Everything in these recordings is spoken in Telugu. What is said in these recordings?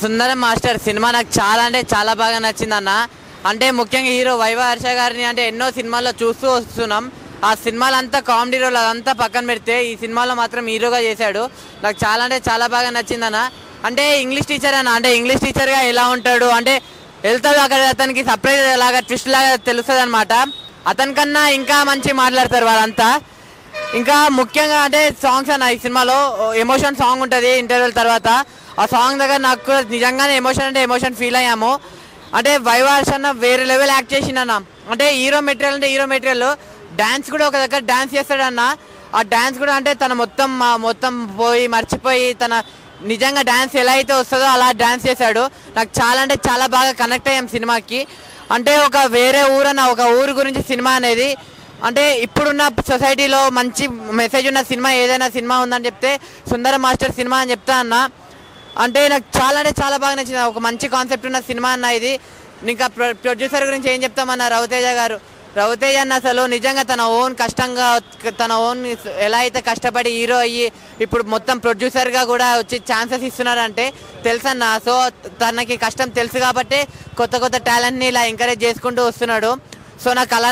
సుందరం మాస్టర్ సినిమా నాకు చాలా అంటే చాలా బాగా నచ్చిందన్న. అంటే ముఖ్యంగా హీరో వైవ హర్ష గారిని అంటే ఎన్నో సినిమాల్లో చూస్తూ వస్తున్నాం. ఆ సినిమాలంతా కామెడీ రోల్ అదంతా పక్కన పెడితే ఈ సినిమాలో మాత్రం హీరోగా చేశాడు. నాకు చాలా అంటే చాలా బాగా నచ్చిందన్న. అంటే ఇంగ్లీష్ టీచర్ అన్న, అంటే ఇంగ్లీష్ టీచర్గా ఎలా ఉంటాడు అంటే వెళ్తాడు అక్కడ, అతనికి సర్ప్రైజ్ లాగా ట్విస్ట్ లాగా తెలుస్తుంది అనమాట. అతనికన్నా ఇంకా మంచి మాట్లాడతారు వాళ్ళంతా. ఇంకా ముఖ్యంగా అంటే సాంగ్స్ అన్న, ఈ సినిమాలో ఎమోషన్ సాంగ్ ఉంటుంది ఇంటర్వెల్ తర్వాత. ఆ సాంగ్ దగ్గర నాకు నిజంగానే ఎమోషన్ అంటే ఎమోషన్ ఫీల్ అయ్యాము. అంటే వైవ హర్ష అన్న వేరే లెవెల్ యాక్ట్ చేసిండన్న. అంటే హీరో మెటీరియల్ అంటే హీరో మెటీరియల్, డ్యాన్స్ కూడా ఒక దగ్గర డ్యాన్స్ చేస్తాడన్న. ఆ డ్యాన్స్ కూడా అంటే తన మొత్తం పోయి మర్చిపోయి తన నిజంగా డ్యాన్స్ ఎలా అయితే వస్తుందో అలా డ్యాన్స్ చేశాడు. నాకు చాలా అంటే చాలా బాగా కనెక్ట్ అయ్యాం సినిమాకి. అంటే ఒక వేరే ఊరన్న, ఒక ఊరు గురించి సినిమా అనేది. అంటే ఇప్పుడున్న సొసైటీలో మంచి మెసేజ్ ఉన్న సినిమా ఏదైనా సినిమా ఉందని చెప్తే సుందరం మాస్టర్ సినిమా అని చెప్తా అన్న. అంటే నాకు చాలా అంటే చాలా బాగా నచ్చింది. ఒక మంచి కాన్సెప్ట్ ఉన్న సినిమా అన్న ఇది. ఇంకా ప్రొడ్యూసర్ గురించి ఏం చెప్తామన్న, రవితేజ గారు. రవితేజ అన్న అసలు నిజంగా తన ఓన్ కష్టంగా తన ఓన్ ఎలా అయితే కష్టపడి హీరో అయ్యి ఇప్పుడు మొత్తం ప్రొడ్యూసర్గా కూడా వచ్చి ఛాన్సెస్ ఇస్తున్నారంటే తెలుసన్న. సో తనకి కష్టం తెలుసు కాబట్టి కొత్త కొత్త టాలెంట్ని ఇలా ఎంకరేజ్ చేసుకుంటూ వస్తున్నాడు. సో నాకు అలా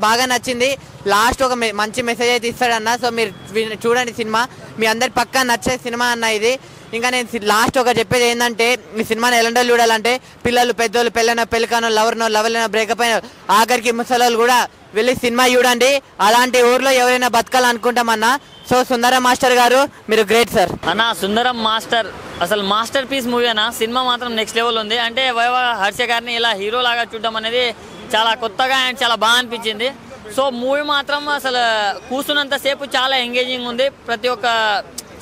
బాగా నచ్చింది. లాస్ట్ ఒక మంచి మెసేజ్ అయితే ఇస్తాడన్న. సో మీరు చూడండి సినిమా, మీ అందరి పక్కా నచ్చే సినిమా అన్న ఇది. ఇంకా నేను లాస్ట్ ఒక చెప్పేది ఏంటంటే, ఈ సినిమాని ఎలాంటి చూడాలంటే పిల్లలు, పెద్దోళ్ళు, పెళ్ళైన పెళ్ళికానో, లవర్లైనా బ్రేకప్ అయిన ఆఖరికి ముసలోళ్ళు కూడా వెళ్ళి సినిమా చూడండి. అలాంటి ఊర్లో ఎవరైనా బతకాలనుకుంటామన్నా. సో సుందరం మాస్టర్ గారు మీరు గ్రేట్ సార్ అన్న. సుందరం మాస్టర్ అసలు మాస్టర్ పీస్ మూవీ అన్న. సినిమా మాత్రం నెక్స్ట్ లెవెల్ ఉంది. అంటే వైవ హర్ష గారిని ఇలా హీరో లాగా చూడడం అనేది చాలా కొత్తగా అండ్ చాలా బాగా అనిపించింది. సో మూవీ మాత్రం అసలు కూర్చున్నంతసేపు చాలా ఎంగేజింగ్ ఉంది. ప్రతి ఒక్క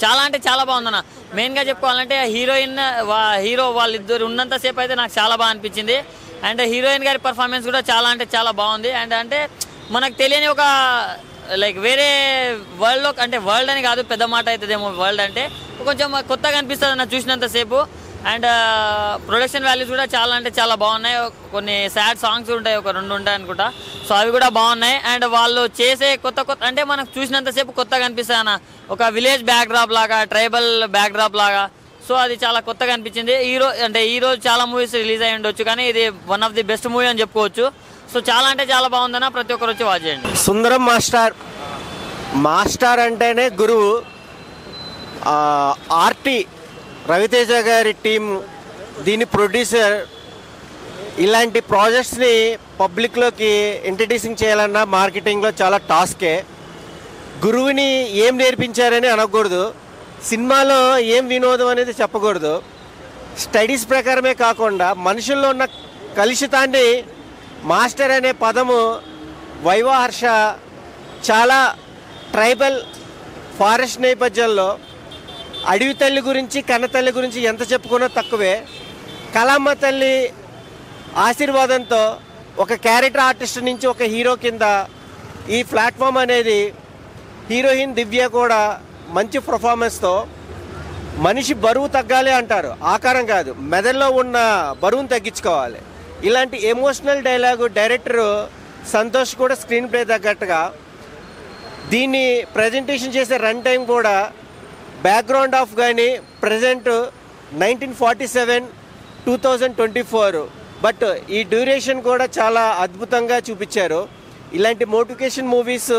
చాలా అంటే చాలా బాగుందన్న. మెయిన్గా చెప్పుకోవాలంటే హీరో వాళ్ళిద్దరు ఉన్నంతసేపు అయితే నాకు చాలా బాగా అనిపించింది. అండ్ హీరోయిన్ గారి పర్ఫార్మెన్స్ కూడా చాలా అంటే చాలా బాగుంది. అండ్ అంటే మనకు తెలియని ఒక లైక్ వేరే వరల్డ్లో, అంటే వరల్డ్ అని కాదు పెద్ద మాట అవుతుందేమో, వరల్డ్ అంటే కొంచెం కొత్తగా అనిపిస్తుంది అన్న చూసినంతసేపు. అండ్ ప్రొడక్షన్ వాల్యూస్ కూడా చాలా అంటే చాలా బాగున్నాయి. కొన్ని సాడ్ సాంగ్స్ ఉంటాయి, ఒక 2 ఉంటాయి అనుకుంటా. సో అవి కూడా బాగున్నాయి. అండ్ వాళ్ళు చేసే కొత్త అంటే మనకు చూసినంతసేపు కొత్తగా అనిపిస్తుంది అన్న. ఒక విలేజ్ బ్యాక్డ్రాప్ లాగా, ట్రైబల్ బ్యాక్డ్రాప్ లాగా. సో అది చాలా కొత్తగా అనిపించింది. ఈరోజు చాలా మూవీస్ రిలీజ్ అయ్యి ఉండొచ్చు, కానీ ఇది one of the best movie అని చెప్పుకోవచ్చు. సో చాలా అంటే చాలా బాగుందన్న. ప్రతి ఒక్కరు వచ్చి వాచ్ చేయండి. సుందరం మాస్టర్ అంటేనే గురువు. ఆర్టీ రవితేజ గారి టీం, దీని ప్రొడ్యూసర్, ఇలాంటి ప్రాజెక్ట్స్ని పబ్లిక్లోకి ఇంట్రడ్యూసింగ్ చేయాలన్నా మార్కెటింగ్లో చాలా టాస్కే. గురువుని ఏం నేర్పించారని అనకూడదు, సినిమాలో ఏం వినోదం అనేది చెప్పకూడదు. స్టడీస్ ప్రకారమే కాకుండా మనుషుల్లో ఉన్న కలుషితాన్ని మాస్టర్ అనే పదము వైవ హర్ష చాలా ట్రైబల్ ఫారెస్ట్ నేపథ్యంలో అడవి తల్లి గురించి, కన్న తల్లి గురించి ఎంత చెప్పుకున్నా తక్కువే. కళామ్మ తల్లి ఆశీర్వాదంతో ఒక క్యారెక్టర్ ఆర్టిస్ట్ నుంచి ఒక హీరో కింద ఈ ప్లాట్ఫామ్ అనేది, హీరోయిన్ దివ్య కూడా మంచి పర్ఫార్మెన్స్తో, మనిషి బరువు తగ్గాలి అంటారు, ఆకారం కాదు మెదడులో ఉన్న బరువును తగ్గించుకోవాలి. ఇలాంటి ఎమోషనల్ డైలాగు డైరెక్టరు సంతోష్ కూడా స్క్రీన్ ప్లే తగ్గట్టుగా దీన్ని ప్రజెంటేషన్ చేసే రన్ టైం కూడా బ్యాక్గ్రౌండ్ ఆఫ్ కానీ ప్రజెంట్ 1947 2024, బట్ ఈ డ్యూరేషన్ కూడా చాలా అద్భుతంగా చూపించారు. ఇలాంటి మోటివేషన్ మూవీస్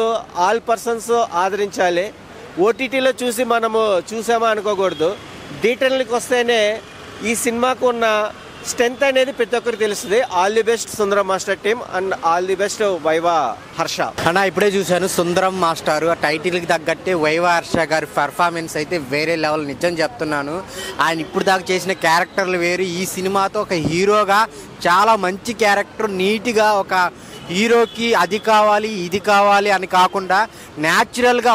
ఆల్ పర్సన్స్ ఆదరించాలి. ఓటీటీలో చూసి మనము చూసామా అనుకోకూడదు. థియేటర్లకు వస్తేనే ఈ సినిమాకు ఉన్న స్ట్రెంత్ అనేది ప్రతి ఒక్కరికి తెలుస్తుంది. All the best Sundaram master team and all the best viva Harsha అన్న. ఇప్పుడే చూశాను సుందరం మాస్టర్, ఆ టైటిల్కి తగ్గట్టే వైవ హర్ష గారి పర్ఫార్మెన్స్ అయితే వేరే లెవెల్. నిజం చెప్తున్నాను, ఆయన ఇప్పుడు దాకా చేసిన క్యారెక్టర్లు వేరు. ఈ సినిమాతో ఒక హీరోగా చాలా మంచి క్యారెక్టర్, నీట్గా ఒక హీరోకి అది కావాలి ఇది కావాలి అని కాకుండా న్యాచురల్గా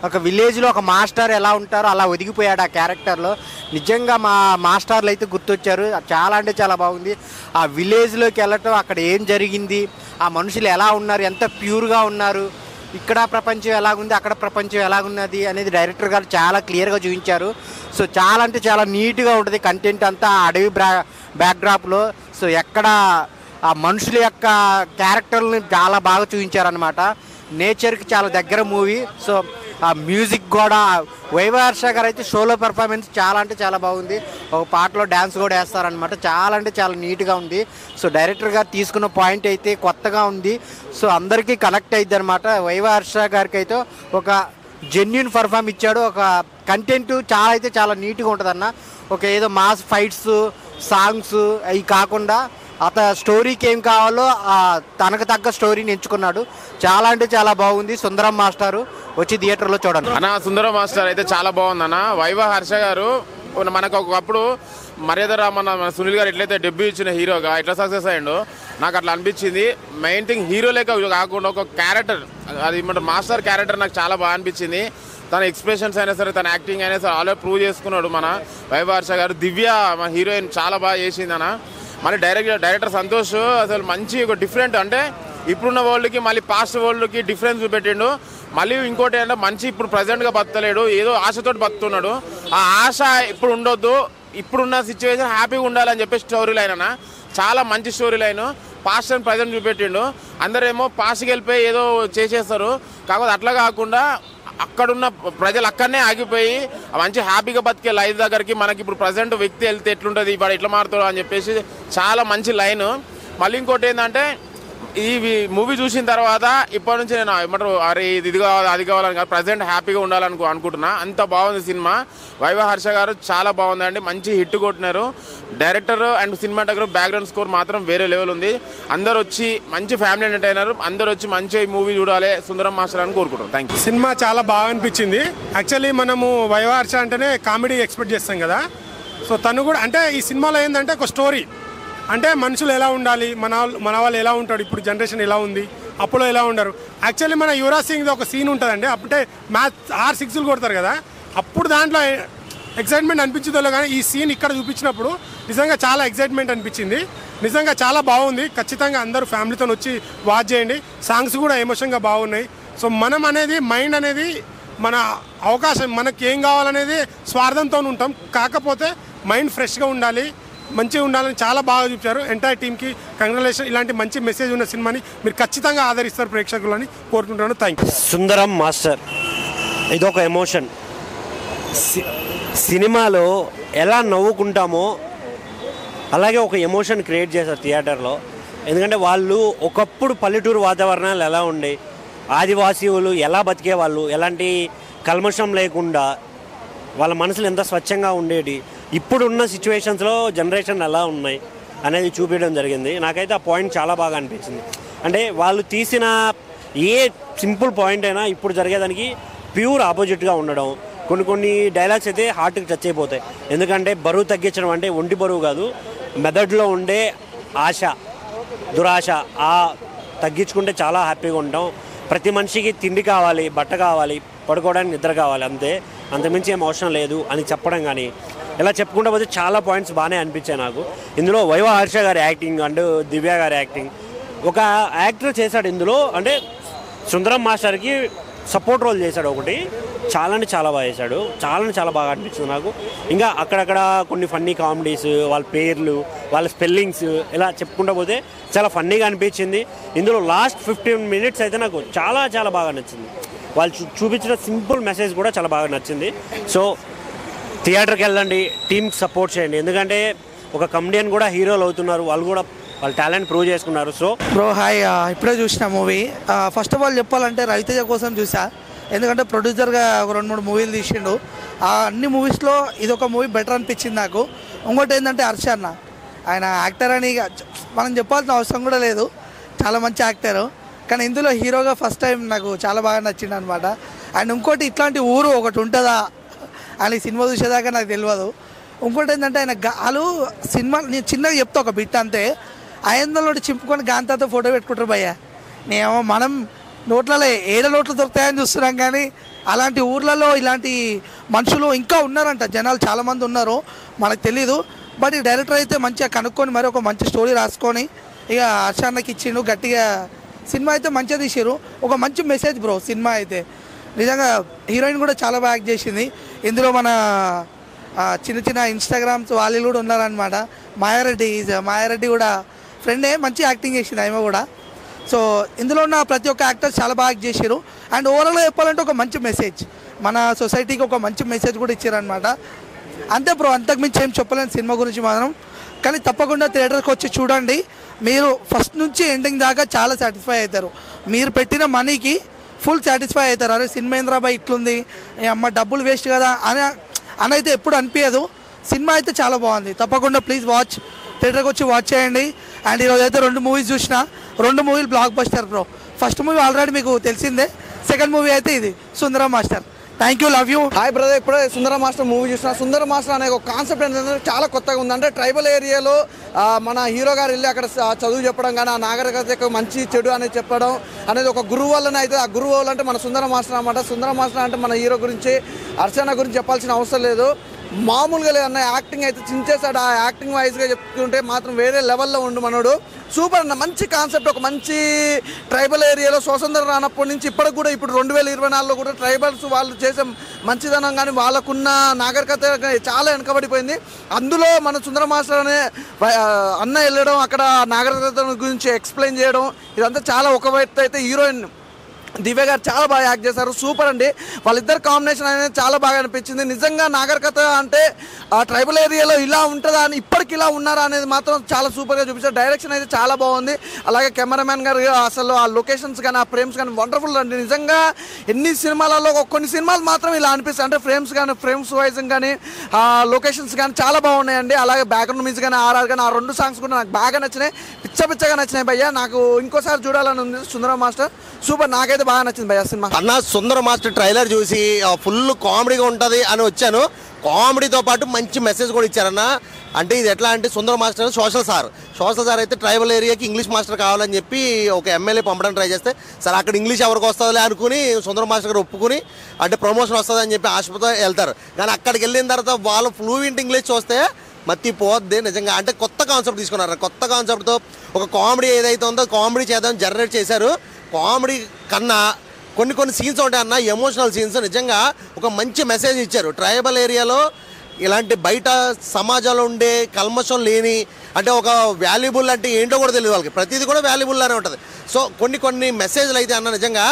ఒక విలేజ్లో ఒక మాస్టర్ ఎలా ఉంటారో అలా ఒదిగిపోయాడు ఆ క్యారెక్టర్లో. నిజంగా మా మాస్టర్లు అయితే గుర్తొచ్చారు. చాలా అంటే చాలా బాగుంది. ఆ విలేజ్లోకి వెళ్ళటం, అక్కడ ఏం జరిగింది, ఆ మనుషులు ఎలా ఉన్నారు, ఎంత ప్యూర్గా ఉన్నారు, ఇక్కడ ప్రపంచం ఎలాగుంది, అక్కడ ప్రపంచం ఎలాగున్నది అనేది డైరెక్టర్ గారు చాలా క్లియర్గా చూపించారు. సో చాలా అంటే చాలా నీట్గా ఉంటుంది కంటెంట్ అంతా అడవి బ్యాక్డ్రాప్లో. సో ఎక్కడ ఆ మనుషుల యొక్క క్యారెక్టర్ని చాలా బాగా చూపించారనమాట. నేచర్కి చాలా దగ్గర మూవీ. సో ఆ మ్యూజిక్ కూడా వైవా హర్ష గారు అయితే షోలో పెర్ఫార్మెన్స్ చాలా అంటే చాలా బాగుంది. ఒక పాటలో డ్యాన్స్ కూడా వేస్తారనమాట. చాలా అంటే చాలా నీట్గా ఉంది. సో డైరెక్టర్ గారు తీసుకున్న పాయింట్ అయితే కొత్తగా ఉంది. సో అందరికీ కనెక్ట్ అయ్యిద్ది అనమాట. వైవా హర్ష గారికి అయితే ఒక జెన్యున్ పర్ఫామ్ ఇచ్చాడు. ఒక కంటెంట్ చాలా అయితే చాలా నీట్గా ఉంటుంది అన్న. ఒక ఏదో మాస్ ఫైట్స్ సాంగ్స్ అవి కాకుండా స్టోరీకి ఏం కావాలో తనకు తగ్గ స్టోరీని ఎంచుకున్నాడు. చాలా అంటే చాలా బాగుంది. సుందరం మాస్టారు వచ్చి థియేటర్లో చూడండి అన్న. సుందరం మాస్టర్ అయితే చాలా బాగుంది అన్న. వైవా హర్ష గారు మనకు ఒకప్పుడు మర్యాద రామన్న మన సునీల్ గారు ఎట్లయితే డెబ్యూ ఇచ్చిన హీరోగా ఎట్లా సక్సెస్ అయ్యిండో నాకు అట్లా అనిపించింది. మెయిన్ థింగ్ హీరో లేక కాకుండా ఒక క్యారెక్టర్, అది మాస్టర్ క్యారెక్టర్ నాకు చాలా బాగా అనిపించింది. తన ఎక్స్ప్రెషన్స్ అయినా సరే, తన యాక్టింగ్ అయినా సరే ఆల్రెడీ ప్రూవ్ చేసుకున్నాడు మన వైవా హర్ష గారు. దివ్య మన హీరోయిన్ చాలా బాగా చేసింది అన్న. మళ్ళీ డైరెక్టర్ సంతోష్ అసలు మంచి ఒక డిఫరెంట్, అంటే ఇప్పుడున్న వరల్డ్కి మళ్ళీ పాస్ట్ వరల్డ్కి డిఫరెన్స్ చూపెట్టిండు. మళ్ళీ ఇంకోటి అంటే మంచి ఇప్పుడు ప్రజెంట్గా బతలేడు, ఏదో ఆశతోటి బతుకుతున్నాడు. ఆ ఆశ ఇప్పుడు ఉండొద్దు, ఇప్పుడున్న సిచ్యువేషన్ హ్యాపీగా ఉండాలని చెప్పి స్టోరీ లైన్ అన్న. చాలా మంచి story line. Past and present చూపెట్టిండు. అందరేమో పాస్ట్కి వెళ్ళిపోయి ఏదో చేసేస్తారు, కాకపోతే అట్లా కాకుండా అక్కడున్న ప్రజలు అక్కడనే ఆగిపోయి మంచి హ్యాపీగా బతికే లైఫ్ దగ్గరికి మనకి ఇప్పుడు ప్రజెంట్ వ్యక్తి వెళ్తే ఎట్లుంటుంది, వాడు ఎట్లా మారుతాడు అని చెప్పేసి చాలా మంచి లైన్. మళ్ళీ ఇంకోటి ఏంటంటే ఈ మూవీ చూసిన తర్వాత ఇప్పటి నుంచి నేను ఏమంటారు అరే ఇది కావాలి అది కావాలని కాదు, ప్రజెంట్ హ్యాపీగా అనుకుంటున్నా. అంత బాగుంది సినిమా. వైవా హర్ష గారు చాలా బాగుందండి, మంచి హిట్ కొట్టినారు. Director and cinematography background score మాత్రం వేరే లెవెల్ ఉంది. అందరూ వచ్చి మంచి ఫ్యామిలీ ఎంటర్టైనర్, అందరూ వచ్చి మంచి మూవీ చూడాలి సుందరం మాస్టర్ అని కోరుకుంటాం. Thank you. సినిమా చాలా బాగా అనిపించింది. యాక్చువల్లీ మనము వైవా హర్ష అంటేనే కామెడీ ఎక్స్పెక్ట్ చేస్తాం కదా. సో తను కూడా అంటే ఈ సినిమాలో ఏంటంటే ఒక స్టోరీ, అంటే మనుషులు ఎలా ఉండాలి, మన వాళ్ళు ఎలా ఉంటాడు, ఇప్పుడు జనరేషన్ ఎలా ఉంది, అప్పుడు ఎలా ఉండరు. యాక్చువల్లీ మన యువరాజ్ సింగ్ది ఒక సీన్ ఉంటుందండి, అంటే మ్యాచ్ 6 కొడతారు కదా, అప్పుడు దాంట్లో ఎక్సైట్మెంట్ అనిపించిందో కానీ ఈ సీన్ ఇక్కడ చూపించినప్పుడు నిజంగా చాలా ఎక్సైట్మెంట్ అనిపించింది. నిజంగా చాలా బాగుంది. ఖచ్చితంగా అందరూ ఫ్యామిలీతో వచ్చి వాచ్ చేయండి. సాంగ్స్ కూడా ఎమోషన్గా బాగున్నాయి. సో మనం అనేది మైండ్ అనేది మన అవకాశం, మనకి ఏం కావాలనేది స్వార్థంతో ఉంటాం. కాకపోతే మైండ్ ఫ్రెష్గా ఉండాలి, మంచిగా ఉండాలని చాలా బాగా చూపించారు. ఎంటైర్ టీమ్కి కంగ్రాచులేషన్. ఇలాంటి మంచి మెసేజ్ ఉన్న సినిమాని మీరు ఖచ్చితంగా ఆదరిస్తారు ప్రేక్షకులని కోరుకుంటున్నాను. Thank you. సుందరం మాస్టర్ ఇదొక ఎమోషన్. సినిమాలో ఎలా నవ్వుకుంటామో అలాగే ఒక ఎమోషన్ క్రియేట్ చేశారు థియేటర్లో. ఎందుకంటే వాళ్ళు ఒకప్పుడు పల్లెటూరు వాతావరణాలు ఎలా ఉండే, ఆదివాసీలు ఎలా బతికేవాళ్ళు, ఎలాంటి కల్మషం లేకుండా వాళ్ళ మనసులు ఎంత స్వచ్ఛంగా ఉండేది, ఇప్పుడున్న సిచ్యువేషన్స్లో జనరేషన్ ఎలా ఉన్నాయి అనేది చూపించడం జరిగింది. నాకైతే ఆ పాయింట్ చాలా బాగా అనిపించింది. అంటే వాళ్ళు తీసిన ఏ సింపుల్ పాయింట్ అయినా ఇప్పుడు జరిగేదానికి ప్యూర్ ఆపోజిట్గా ఉండడం. కొన్ని డైలాగ్స్ అయితే హార్ట్కి టచ్ అయిపోతాయి. ఎందుకంటే బరువు తగ్గించడం అంటే ఒంటి బరువు కాదు, మెదడులో ఉండే ఆశ, దురాశ తగ్గించుకుంటే చాలా హ్యాపీగా ఉంటాం. ప్రతి మనిషికి తిండి కావాలి, బట్ట కావాలి, పడుకోవడానికి నిద్ర కావాలి, అంతమించి ఏం అవసరం లేదు అని చెప్పడం. కానీ ఇలా చెప్పుకుంటూ పోతే చాలా పాయింట్స్ బాగానే అనిపించాయి నాకు. ఇందులో వైవా హర్ష గారి యాక్టింగ్ అండ్ దివ్య గారి యాక్టింగ్, ఒక యాక్టర్ చేశాడు ఇందులో, అంటే సుందరం మాస్టర్కి సపోర్ట్ రోల్ చేశాడు ఒకటి. చాలా అంటే చాలా బాగా చేశాడు. చాలా బాగా అనిపించింది నాకు. ఇంకా అక్కడక్కడ కొన్ని ఫన్నీ కామెడీస్, వాళ్ళ పేర్లు, వాళ్ళ స్పెల్లింగ్స్ ఇలా చెప్పుకుంటూ పోతే చాలా ఫన్నీగా అనిపించింది. ఇందులో లాస్ట్ 15 మినిట్స్ అయితే నాకు చాలా బాగా నచ్చింది. వాళ్ళు చూపించిన సింపుల్ మెసేజ్ కూడా చాలా బాగా నచ్చింది. సో థియేటర్కి వెళ్ళండి, టీమ్కి సపోర్ట్ చేయండి. ఎందుకంటే ఒక కమెడియన్ కూడా హీరోలు అవుతున్నారు, వాళ్ళు కూడా వాళ్ళ టాలెంట్ ప్రూవ్ చేసుకున్నారు. సో బ్రో హాయ్, ఇప్పుడే చూసిన మూవీ. ఫస్ట్ ఆఫ్ ఆల్ చెప్పాలంటే రవితేజ కోసం చూసా. ఎందుకంటే ప్రొడ్యూసర్గా ఒక 2-3 మూవీలు తీసిండు. అన్ని మూవీస్లో ఇదొక మూవీ బెటర్ అనిపించింది నాకు. ఇంకోటి ఏంటంటే హర్ష అన్న, ఆయన యాక్టర్ అని మనం చెప్పాల్సిన అవసరం కూడా లేదు, చాలా మంచి యాక్టర్. కానీ ఇందులో హీరోగా ఫస్ట్ టైం నాకు చాలా బాగా నచ్చింది అనమాట. అండ్ ఇంకోటి ఇట్లాంటి ఊరు ఒకటి ఉంటుందా అని సినిమా చూసేదాకా నాకు తెలియదు. ఇంకోటి ఏంటంటే ఆయన గాలు సినిమా, నేను చిన్నగా చెప్తా ఒక బిట్ అంతే, 500 చింపుకొని గాంతాతో ఫోటో పెట్టుకుంటారు భయ్య. మనం నోట్లలో 7 నోట్లు దొరుకుతాయని చూస్తున్నాం, కానీ అలాంటి ఊర్లలో ఇలాంటి మనుషులు ఇంకా ఉన్నారంట. జనాలు చాలామంది ఉన్నారు, మనకు తెలీదు. బట్ ఈ డైరెక్టర్ అయితే మంచిగా కనుక్కొని మరి ఒక మంచి స్టోరీ రాసుకొని ఇక హర్షాన్నకి ఇచ్చిండు. గట్టిగా సినిమా అయితే మంచిగా తీసారు. ఒక మంచి మెసేజ్ బ్రో సినిమా అయితే. నిజంగా హీరోయిన్ కూడా చాలా బాగా యాక్ట్ చేసింది. ఇందులో మన చిన్న ఇన్స్టాగ్రామ్స్ వాళ్ళు కూడా ఉన్నారనమాట. మాయారెడ్డి కూడా ఫ్రెండే, మంచి యాక్టింగ్ చేసింది ఆమె కూడా. సో ఇందులో ఉన్న ప్రతి ఒక్క యాక్టర్స్ చాలా బాగా యాక్ట్ చేశారు. అండ్ ఓవరాల్గా చెప్పాలంటే ఒక మంచి మెసేజ్, మన సొసైటీకి ఒక మంచి మెసేజ్ కూడా ఇచ్చారనమాట. అంతే బ్రో, అంతకుమించి ఏం చెప్పలేను సినిమా గురించి మాత్రం. కానీ తప్పకుండా థియేటర్కి వచ్చి చూడండి, మీరు ఫస్ట్ నుంచి ఎండింగ్ దాకా చాలా సాటిస్ఫై అవుతారు. మీరు పెట్టిన మనీకి ఫుల్ సాటిస్ఫై అవుతారు. అరే సినిమా ఏంద్రాబాయ్ ఇట్లుంది, అమ్మ డబ్బులు వేస్ట్ కదా అని అయితే ఎప్పుడు అనిపించదు. సినిమా అయితే చాలా బాగుంది. తప్పకుండా ప్లీజ్ వాచ్, థియేటర్కి వచ్చి వాచ్ చేయండి. అండ్ ఈరోజు అయితే 2 మూవీస్ చూసిన, 2 మూవీలు blockbuster bro. First movie already మీకు తెలిసిందే, సెకండ్ మూవీ అయితే ఇది Sundaram Master. Thank you, love you. Hi brother, ఇప్పుడే సుందరం మాస్టర్ మూవీ చూసిన. సుందరం మాస్టర్ అనే ఒక కాన్సెప్ట్ ఏంటంటే చాలా కొత్తగా ఉంది. అంటే ట్రైబల్ ఏరియాలో మన హీరో గారు వెళ్ళి అక్కడ చదువు చెప్పడం కానీ, ఆ నాగరికత మంచి చెడు అనేది చెప్పడం అనేది ఒక గురువు వల్లనే అయితే. ఆ గురువు వల్ల అంటే మన సుందరం మాస్టర్ అనమాట. సుందరం మాస్టర్ అంటే మన హీరో గురించి, అర్చన గురించి చెప్పాల్సిన అవసరం లేదు. మామూలుగా లేదన్న యాక్టింగ్ అయితే చించేశాడు. ఆ యాక్టింగ్ వైజ్గా చెప్తుంటే మాత్రం వేరే లెవెల్లో ఉండు మనోడు. సూపర్ అన్న, మంచి కాన్సెప్ట్. ఒక మంచి ట్రైబల్ ఏరియాలో స్వతంత్రం రానప్పటి నుంచి ఇప్పటికి కూడా, ఇప్పుడు 2024లో కూడా ట్రైబల్స్ వాళ్ళు చేసే మంచిదనం కానీ, వాళ్ళకున్న నాగరికత చాలా వెనకబడిపోయింది. అందులో మన సుందర మాస్టర్ అనే అన్న వెళ్ళడం, అక్కడ నాగరికత గురించి ఎక్స్ప్లెయిన్ చేయడం, ఇదంతా చాలా ఒక వ్యక్తి అయితే హీరోయిన్ దివ్య గారు చాలా బాగా యాక్ట్ చేశారు. సూపర్ అండి. వాళ్ళిద్దరు కాంబినేషన్ అనేది చాలా బాగా అనిపించింది. నిజంగా నాగరికత అంటే ఆ ట్రైబల్ ఏరియాలో ఇలా ఉంటుందా అని, ఇప్పటికి ఇలా ఉన్నారా అనేది మాత్రం చాలా సూపర్గా చూపించారు. డైరెక్షన్ అయితే చాలా బాగుంది. అలాగే కెమెరామ్యాన్ గారు అసలు ఆ లొకేషన్స్ కానీ, ఆ ఫ్రేమ్స్ కానీ వండర్ఫుల్ అండి. నిజంగా ఎన్ని సినిమాలలో కొన్ని సినిమాలు మాత్రం ఇలా అనిపిస్తాయి. అంటే ఫ్రేమ్స్ కానీ, ఫ్రేమ్స్ వైజ్ కానీ, ఆ లొకేషన్స్ కానీ చాలా బాగున్నాయండి. అలాగే బ్యాక్గ్రౌండ్ మ్యూజిక్ కానీ, ఆర్ఆర్ కానీ, ఆ 2 సాంగ్స్ కూడా నాకు బాగా నచ్చినాయి. పిచ్చగా నచ్చినాయి భయ్యా. నాకు ఇంకోసారి చూడాలని ఉంది సుందరం మాస్టర్. సూపర్, నాకైతే బాగా నచ్చింది భయ్యా సినిమా. అన్న సుందరం మాస్టర్ ట్రైలర్ చూసి ఫుల్ కామెడీగా ఉంటుంది అని వచ్చాను. కామెడీతో పాటు మంచి మెసేజ్ కూడా ఇచ్చారన్న. అంటే ఇది ఎట్లా అంటే, సుందరం మాస్టర్ సోషల్ సార్ అయితే ట్రైబల్ ఏరియాకి ఇంగ్లీష్ మాస్టర్ కావాలని చెప్పి ఒక ఎమ్మెల్యే పంపడానికి ట్రై చేస్తే, సరే అక్కడ ఇంగ్లీష్ ఎవరికి వస్తుందిలే అనుకుని సుందరం మాస్టర్ గారు ఒప్పుకుని, అంటే ప్రమోషన్ వస్తుంది అని చెప్పి ఆశతో వెళ్తారు. కానీ అక్కడికి వెళ్ళిన తర్వాత వాళ్ళు ఫ్లూయెంట్ ఇంగ్లీష్ చూస్తే మత్తి పోద్ది నిజంగా. అంటే కొత్త కాన్సెప్ట్ తీసుకున్నారు. కొత్త కాన్సెప్ట్తో ఒక కామెడీ ఏదైతే ఉందో కామెడీ చేద్దాం జనరేట్ చేశారు. కామెడీ కన్నా కొన్ని సీన్స్ ఉంటాయి అన్న, ఎమోషనల్ సీన్స్. నిజంగా ఒక మంచి మెసేజ్ ఇచ్చారు. ట్రైబల్ ఏరియాలో ఇలాంటి బయట సమాజంలో ఉండే కల్మషం లేని, అంటే ఒక వాల్యుబుల్ అంటే ఏంటో కూడా తెలియదు వాళ్ళకి, ప్రతిదీ కూడా వాల్యుబుల్లానే ఉంటుంది. సో కొన్ని మెసేజ్లు అయితే అన్న నిజంగా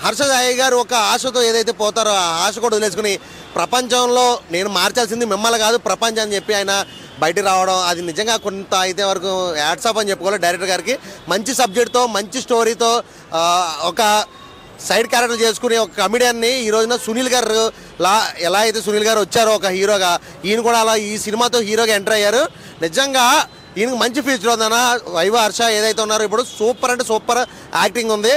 హర్షద్ అయ్య గారు ఒక ఆశతో ఏదైతే పోతారో ఆ ఆశ కూడా వదిలేసుకుని, ప్రపంచంలో నేను మార్చాల్సింది మిమ్మల్ని కాదు ప్రపంచం అని చెప్పి ఆయన బయటికి రావడం, అది నిజంగా కొంత అయితే వరకు యాడ్సాప్ అని చెప్పుకోవాలి డైరెక్టర్ గారికి. మంచి సబ్జెక్ట్తో, మంచి స్టోరీతో ఒక సైడ్ క్యారెక్టర్ చేసుకుని ఒక కమెడియన్ని ఈ రోజున సునీల్ గారు ఎలా అయితే సునీల్ గారు వచ్చారో ఒక హీరోగా, ఈయన కూడా అలా ఈ సినిమాతో హీరోగా ఎంటర్ అయ్యారు. నిజంగా ఈయనకు మంచి ఫ్యూచర్ ఉందన్న. వైవ హర్ష ఏదైతే ఉన్నారో ఇప్పుడు సూపర్ అంటే సూపర్ యాక్టింగ్ ఉంది.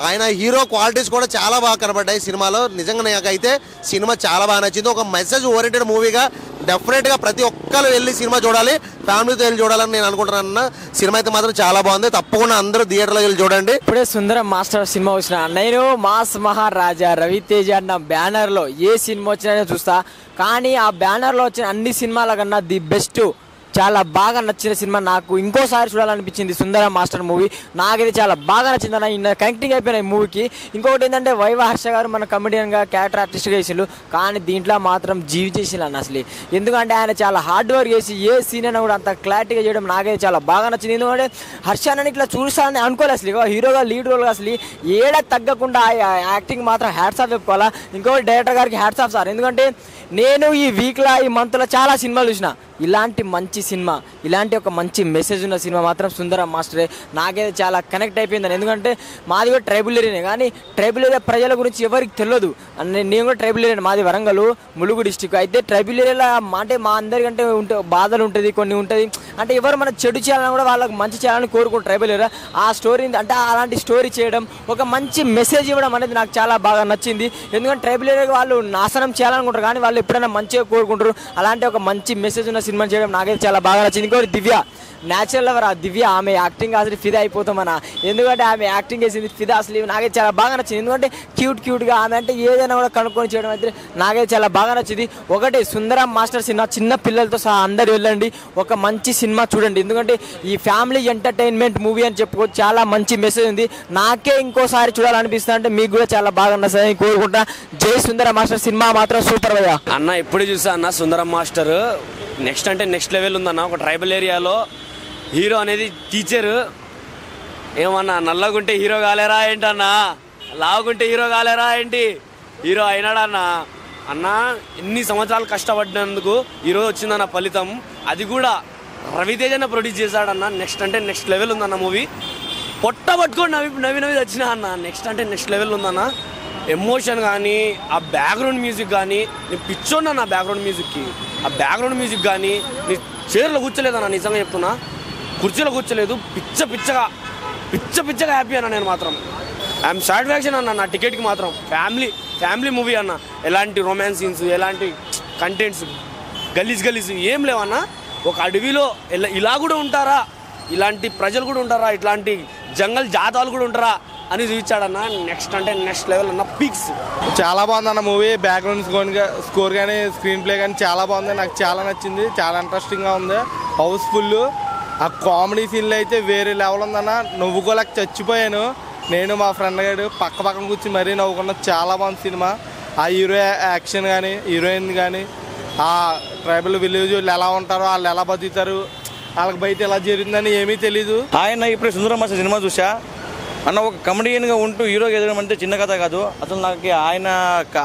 ఆయన హీరో క్వాలిటీస్ కూడా చాలా బాగా కనబడ్డాయి సినిమాలో. నిజంగా నాకైతే సినిమా చాలా బాగా నచ్చింది. ఒక మెసేజ్ ఓరియంటెడ్ మూవీగా డెఫినెట్గా ప్రతి ఒక్కరు వెళ్ళి సినిమా చూడాలి, ఫ్యామిలీతో వెళ్ళి చూడాలని నేను అనుకుంటున్నాను. సినిమా అయితే మాత్రం చాలా బాగుంది. తప్పకుండా అందరూ థియేటర్లో వెళ్ళి చూడండి. ఇప్పుడే సుందరం మాస్టర్ సినిమా వచ్చిన, నేను మాస్ మహారాజా రవితేజ అన్న బ్యానర్లో ఏ సినిమా వచ్చినా చూస్తా. కానీ ఆ బ్యానర్లో వచ్చిన అన్ని సినిమాల కన్నా ది బెస్ట్, చాలా బాగా నచ్చిన సినిమా నాకు ఇంకోసారి చూడాలనిపించింది సుందరం మాస్టర్ మూవీ. నాకైతే చాలా బాగా నచ్చింది అన్న. ఇన్న కనెక్టింగ్ అయిపోయిన ఈ మూవీకి. ఇంకొకటి ఏంటంటే వైవ హర్ష గారు మన కమెడియన్గా క్యారెక్టర్ ఆర్టిస్ట్గా చేసిండు, కానీ దీంట్లో మాత్రం జీవి చేసిండు అన్న అసలు. ఎందుకంటే ఆయన చాలా హార్డ్ వర్క్ చేసి ఏ సీన్ అయినా కూడా అంత క్లారిటీగా చేయడం నాకైతే చాలా బాగా నచ్చింది. ఎందుకంటే హర్ష అని ఇట్లా చూస్తానని అనుకోలేదు అసలు. హీరోగా లీడ్ రోల్గా అసలు ఏడ తగ్గకుండా యాక్టింగ్ మాత్రం హ్యాట్స్ ఆఫ్ చెప్పుకోవాలా. ఇంకొకటి డైరెక్టర్ గారికి హ్యాట్స్ ఆఫ్ సార్. ఎందుకంటే నేను ఈ వీక్లో ఈ మంత్లో చాలా సినిమాలు చూసిన, ఇలాంటి మంచి సినిమా, ఇలాంటి ఒక మంచి మెసేజ్ ఉన్న సినిమా మాత్రం సుందరం మాస్టరే. నాకైతే చాలా కనెక్ట్ అయిపోయిందని. ఎందుకంటే మాది కూడా ట్రైబల్ ఏరియానే, కానీ ట్రైబల్ ఏరియా ప్రజల గురించి ఎవరికి తెలియదు. నేను కూడా ట్రైబల్ ఏరియా, మాది వరంగల్ ములుగు డిస్టిక్. అయితే ట్రైబల్ ఏరియాలో అంటే మా అందరికంటే బాధలు ఉంటుంది, కొన్ని ఉంటుంది. అంటే ఎవరు మన చెడు చేయాలని కూడా వాళ్ళకి మంచి చేయాలని కోరుకుంటారు ట్రైబల్ ఏరియా. ఆ స్టోరీ అంటే అలాంటి స్టోరీ చేయడం, ఒక మంచి మెసేజ్ ఇవ్వడం అనేది నాకు చాలా బాగా నచ్చింది. ఎందుకంటే ట్రైబల్ ఏరియా వాళ్ళు నాశనం చేయాలనుకుంటారు, కానీ వాళ్ళు ఎప్పుడైనా మంచిగా కోరుకుంటారు. అలాంటి ఒక మంచి మెసేజ్ ఉన్న సినిమా చేయడం నాకైతే చాలా బాగా నచ్చింది. ఇంకోటి దివ్య, న్యాచురల్ లవర్. ఆ దివ్య ఆమె యాక్టింగ్ అసలు ఫిదా అయిపోతామన్నా. ఎందుకంటే ఆమె యాక్టింగ్ చేసింది ఫిదా అసలు నాకైతే చాలా బాగా నచ్చింది. ఎందుకంటే క్యూట్గా ఆమె అంటే ఏదైనా కూడా కనుక్కొని చేయడం అయితే నాకైతే చాలా బాగా నచ్చింది. ఒకటి సుందరం మాస్టర్ సినిమా చిన్న పిల్లలతో సహా అందరు వెళ్ళండి, ఒక మంచి సినిమా చూడండి. ఎందుకంటే ఈ ఫ్యామిలీ ఎంటర్టైన్మెంట్ మూవీ అని చెప్పుకోవచ్చు, చాలా మంచి మెసేజ్ ఉంది. నాకే ఇంకోసారి చూడాలనిపిస్తుంది, అంటే మీకు కూడా చాలా బాగా నచ్చిందని కోరుకుంటా. జై సుందరం మాస్టర్ సినిమా మాత్రం సూపర్ భయ్యా. అన్న ఎప్పుడు చూసా అన్న సుందరం మాస్టర్ నెక్స్ట్ లెవెల్ ఉందన్న. ఒక ట్రైబల్ ఏరియాలో హీరో అనేది టీచరు, ఏమన్నా నల్లగుంటే హీరో కాలేరా ఏంటన్నా, లావుగుంటే హీరో కాలేరా ఏంటి, హీరో అయినాడన్నా. అన్న ఎన్ని సంవత్సరాలు కష్టపడినందుకు ఈరోజు వచ్చిందన్న ఫలితం. అది కూడా రవితేజన ప్రొడ్యూస్ చేశాడన్న. నెక్స్ట్ అంటే నెక్స్ట్ లెవెల్ ఉందన్న మూవీ. పొట్ట పట్టుకొని నవ్వి వచ్చినా అన్న. నెక్స్ట్ అంటే నెక్స్ట్ లెవెల్ ఉందన్న. ఎమోషన్ కానీ, ఆ బ్యాక్గ్రౌండ్ మ్యూజిక్ కానీ, నేను పిచ్చోన్నా నా బ్యాక్గ్రౌండ్ మ్యూజిక్కి. ఆ బ్యాక్గ్రౌండ్ మ్యూజిక్ కానీ, నీ చైర్లో కూర్చోలేదన్న, నిజంగా చెప్తున్నా, కుర్చీలో కూర్చోలేదు. పిచ్చగా హ్యాపీ అన్న. నేను మాత్రం ఐఎమ్ సాటిస్ఫాక్షన్ అన్న నా టికెట్కి మాత్రం. ఫ్యామిలీ మూవీ అన్న. ఎలాంటి రొమాన్స్ సీన్స్, ఎలాంటి కంటెంట్స్ గలీజ్ ఏం లేవన్న. ఒక అడవిలో ఇలా కూడా ఉంటారా, ఇలాంటి ప్రజలు కూడా ఉంటారా, ఇట్లాంటి జంగల్ జాతాలు కూడా ఉంటారా అని చూపించాడన్న. నెక్స్ట్ అంటే నెక్స్ట్ లెవెల్ అన్న. పీక్స్ చాలా బాగుంది అన్న మూవీ. బ్యాక్గ్రౌండ్ స్కోర్ కానీ, స్క్రీన్ ప్లే కానీ చాలా బాగుంది. నాకు చాలా నచ్చింది. చాలా ఇంట్రెస్టింగ్గా ఉంది. హౌస్ఫుల్. ఆ కామెడీ సీన్లు అయితే వేరే లెవెల్ ఉందన్న. నవ్వుకోలేక చచ్చిపోయాను. నేను మా ఫ్రెండ్ గారు పక్కన కూర్చొని మరీ నవ్వుకున్నా. చాలా బాగుంది సినిమా. ఆ హీరో యాక్షన్ కానీ, హీరోయిన్ కానీ, ఆ ట్రైబల్ విలేజ్ వాళ్ళు ఎలా ఉంటారో, వాళ్ళు ఎలా బతుకుతారు, వాళ్ళకి బయట ఎలా జరిగిందని ఏమీ తెలీదు. ఆయన ఇప్పుడు సుందరం మాస్టర్ సినిమా చూసా అన్న. ఒక కమెడియన్గా ఉంటూ హీరోకి ఎదగడం అంటే చిన్న కథ కాదు. అసలు నాకు ఆయన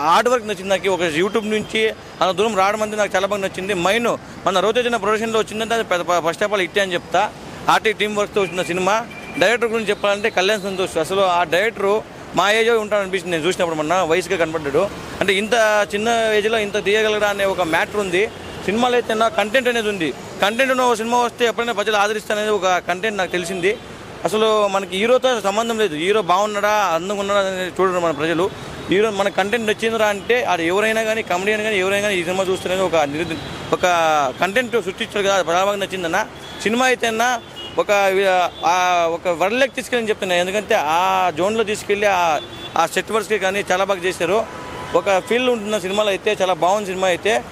హార్డ్ వర్క్ నచ్చింది. నాకు ఒక యూట్యూబ్ నుంచి అంత దూరం రావడం అంటే నాకు చాలా బాగా నచ్చింది. మైన్ మన రవితేజ ప్రొడక్షన్లో వచ్చిందంటే అది ఫస్ట్ ఆఫ్ ఆల్ హిట్ అని చెప్తా. ఆర్టీ టీమ్ వర్క్తో వచ్చిన సినిమా. డైరెక్టర్ గురించి చెప్పాలంటే కళ్యాణ్ సంతోష్. అసలు ఆ డైరెక్టరు మా ఏజ్ ఉంటాడు అనిపిస్తుంది నేను చూసినప్పుడు. మొన్న వయసుగా కనపడ్డాడు. అంటే ఇంత చిన్న ఏజ్లో ఇంత తీయగలరా అనే ఒక మ్యాటర్ ఉంది సినిమాలో. అయితే కంటెంట్ అనేది ఉంది. కంటెంట్ ఉన్న సినిమా వస్తే ఎప్పుడైనా ప్రజలు ఆదరిస్తారనేది ఒక కంటెంట్ నాకు తెలిసింది. అసలు మనకి హీరోతో సంబంధం లేదు. హీరో బాగున్నాడా, అందంగా ఉన్నాడా అనేది చూడరు మన ప్రజలు. హీరో మన కంటెంట్ నచ్చిందిరా అంటే అది ఎవరైనా కానీ, కమెడియన్ కానీ ఎవరైనా కానీ ఈ సినిమా చూస్తేనే ఒక కంటెంట్ సృష్టించారు కదా. అది బాగా నచ్చిందన్న. సినిమా అయితే అన్న ఒక వరల్డ్లోకి తీసుకెళ్ళని చెప్తున్నాను. ఎందుకంటే ఆ జోన్లో తీసుకెళ్ళి ఆ సెట్ వర్క్స్కి కానీ చాలా బాగా చేశారు. ఒక ఫీల్ ఉంటున్న సినిమాలో అయితే చాలా బాగుంది సినిమా అయితే.